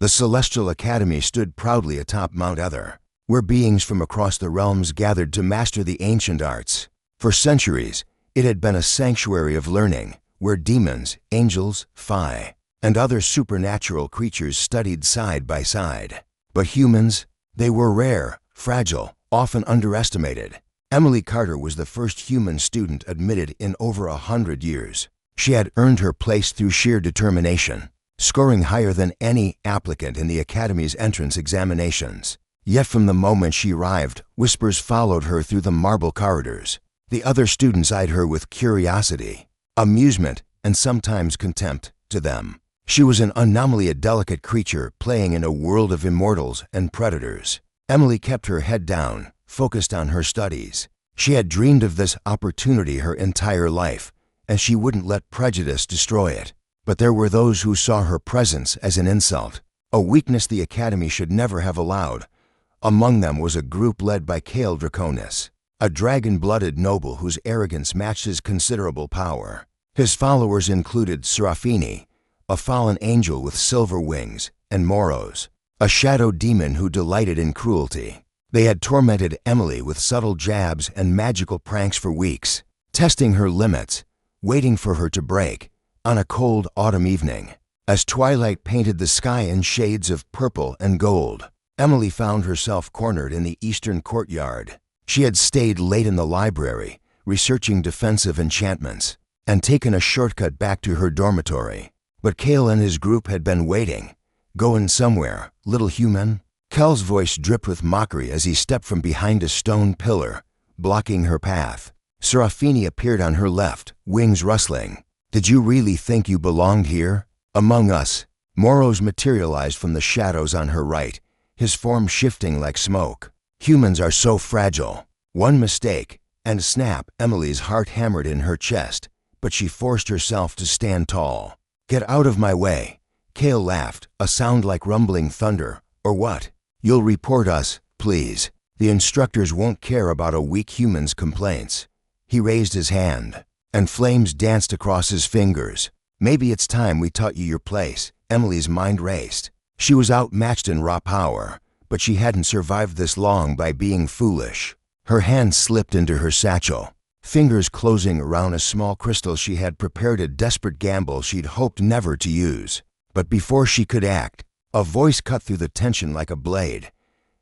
The Celestial Academy stood proudly atop Mount Ether, where beings from across the realms gathered to master the ancient arts. For centuries, it had been a sanctuary of learning, where demons, angels, Phi, and other supernatural creatures studied side by side. But humans, they were rare, fragile, often underestimated. Emily Carter was the first human student admitted in over 100 years. She had earned her place through sheer determination, scoring higher than any applicant in the Academy's entrance examinations. Yet from the moment she arrived, whispers followed her through the marble corridors. The other students eyed her with curiosity, amusement, and sometimes contempt to them. She was an anomaly, a delicate creature playing in a world of immortals and predators. Emily kept her head down, focused on her studies. She had dreamed of this opportunity her entire life, and she wouldn't let prejudice destroy it. But there were those who saw her presence as an insult, a weakness the Academy should never have allowed. Among them was a group led by Kale Draconis, a dragon-blooded noble whose arrogance matched his considerable power. His followers included Serafini, a fallen angel with silver wings, and Moros, a shadow demon who delighted in cruelty. They had tormented Emily with subtle jabs and magical pranks for weeks, testing her limits, waiting for her to break. On a cold autumn evening, as twilight painted the sky in shades of purple and gold, Emily found herself cornered in the eastern courtyard. She had stayed late in the library, researching defensive enchantments, and taken a shortcut back to her dormitory. But Kale and his group had been waiting. "Going somewhere, little human?" Kel's voice dripped with mockery as he stepped from behind a stone pillar, blocking her path. Serafini appeared on her left, wings rustling. "Did you really think you belonged here? Among us?" Moros materialized from the shadows on her right, his form shifting like smoke. Humans are so fragile. One mistake, and snap, Emily's heart hammered in her chest, but she forced herself to stand tall. "Get out of my way." Kale laughed, a sound like rumbling thunder. "Or what? You'll report us, please. The instructors won't care about a weak human's complaints." He raised his hand, and flames danced across his fingers. "Maybe it's time we taught you your place." Emily's mind raced. She was outmatched in raw power, but she hadn't survived this long by being foolish. Her hand slipped into her satchel, fingers closing around a small crystal she had prepared, a desperate gamble she'd hoped never to use. But before she could act, a voice cut through the tension like a blade.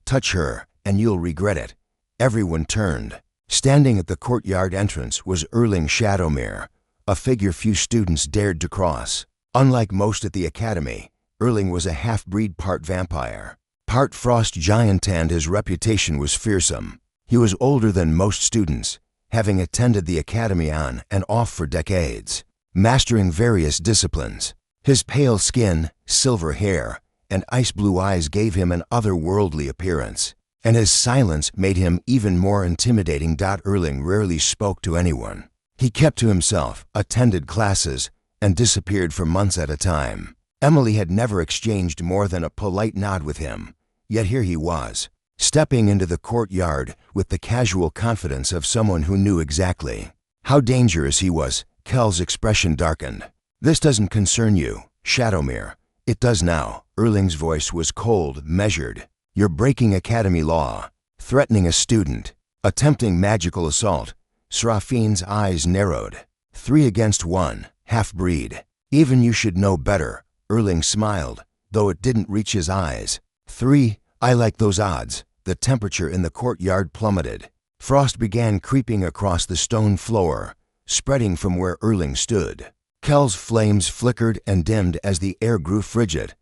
"Touch her, and you'll regret it." Everyone turned. Standing at the courtyard entrance was Erling Shadowmere, a figure few students dared to cross. Unlike most at the Academy, Erling was a half-breed, part vampire, part frost giant, and his reputation was fearsome. He was older than most students, having attended the Academy on and off for decades, mastering various disciplines. His pale skin, silver hair, and ice-blue eyes gave him an otherworldly appearance, and his silence made him even more intimidating. Erling rarely spoke to anyone. He kept to himself, attended classes, and disappeared for months at a time. Emily had never exchanged more than a polite nod with him, yet here he was, stepping into the courtyard with the casual confidence of someone who knew exactly how dangerous he was. Kel's expression darkened. "This doesn't concern you, Shadowmere." "It does now." Erling's voice was cold, measured. "You're breaking Academy law, threatening a student, attempting magical assault." Serafine's eyes narrowed. 3 against 1, half-breed. "Even you should know better." Erling smiled, though it didn't reach his eyes. 3, I like those odds." The temperature in the courtyard plummeted. Frost began creeping across the stone floor, spreading from where Erling stood. Kel's flames flickered and dimmed as the air grew frigid.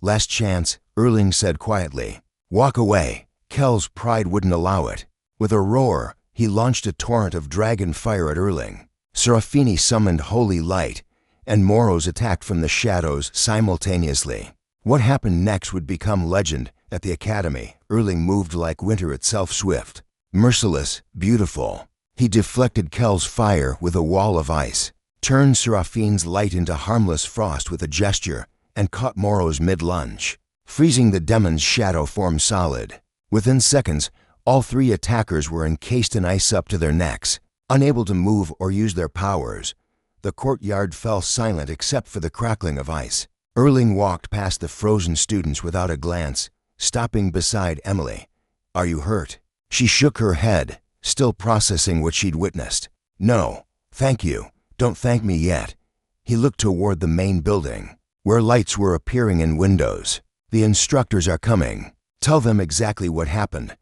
"Last chance," Erling said quietly. "Walk away." Kel's pride wouldn't allow it. With a roar, he launched a torrent of dragon fire at Erling. Serafini summoned holy light, and Moros attacked from the shadows simultaneously. What happened next would become legend at the Academy. Erling moved like winter itself, swift, merciless, beautiful. He deflected Kel's fire with a wall of ice, turned Seraphine's light into harmless frost with a gesture, and caught Moro's mid-lunge, freezing the demon's shadow form solid. Within seconds, all 3 attackers were encased in ice up to their necks, unable to move or use their powers. The courtyard fell silent except for the crackling of ice. Erling walked past the frozen students without a glance, stopping beside Emily. "Are you hurt?" She shook her head, still processing what she'd witnessed. "No, thank you. Don't thank me yet." He looked toward the main building, where lights were appearing in windows. "The instructors are coming. Tell them exactly what happened."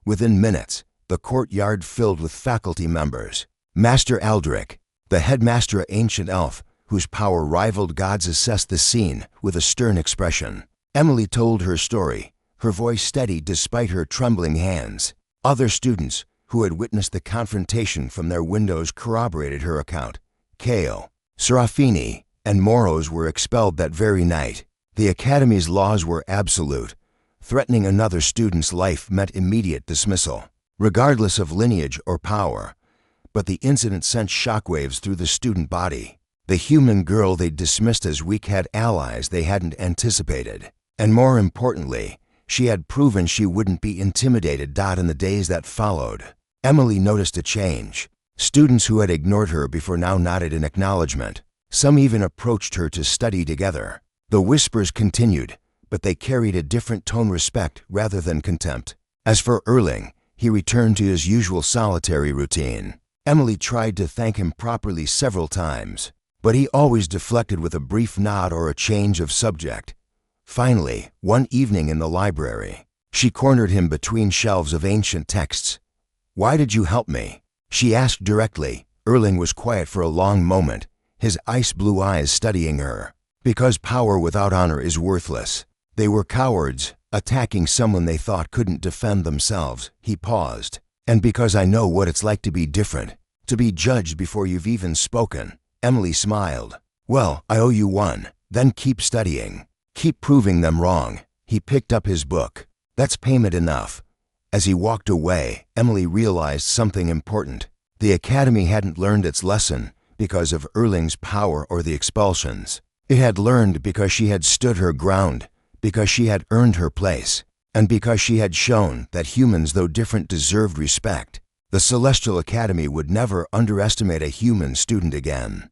Within minutes, the courtyard filled with faculty members. Master Aldrich, the headmaster, an ancient elf whose power rivaled gods, assessed the scene with a stern expression. Emily told her story, her voice steady despite her trembling hands. Other students, who had witnessed the confrontation from their windows, corroborated her account. Kale, Serafini, and Moros were expelled that very night. The academy's laws were absolute. Threatening another student's life meant immediate dismissal, regardless of lineage or power. But the incident sent shockwaves through the student body. The human girl they'd dismissed as weak had allies they hadn't anticipated. And more importantly, she had proven she wouldn't be intimidated. In the days that followed, Emily noticed a change. Students who had ignored her before now nodded in acknowledgement. Some even approached her to study together. The whispers continued, but they carried a different tone: respect rather than contempt. As for Erling, he returned to his usual solitary routine. Emily tried to thank him properly several times, but he always deflected with a brief nod or a change of subject. Finally, one evening in the library, she cornered him between shelves of ancient texts. "Why did you help me?" she asked directly. Erling was quiet for a long moment, his ice blue eyes studying her. "Because power without honor is worthless. They were cowards, attacking someone they thought couldn't defend themselves." He paused. "And because I know what it's like to be different, to be judged before you've even spoken." Emily smiled. "Well, I owe you one. Then keep studying. Keep proving them wrong." He picked up his book. "That's payment enough." As he walked away, Emily realized something important. The academy hadn't learned its lesson because of Erling's power or the expulsions. It had learned because she had stood her ground, because she had earned her place, and because she had shown that humans, though different, deserved respect. The Celestial Academy would never underestimate a human student again.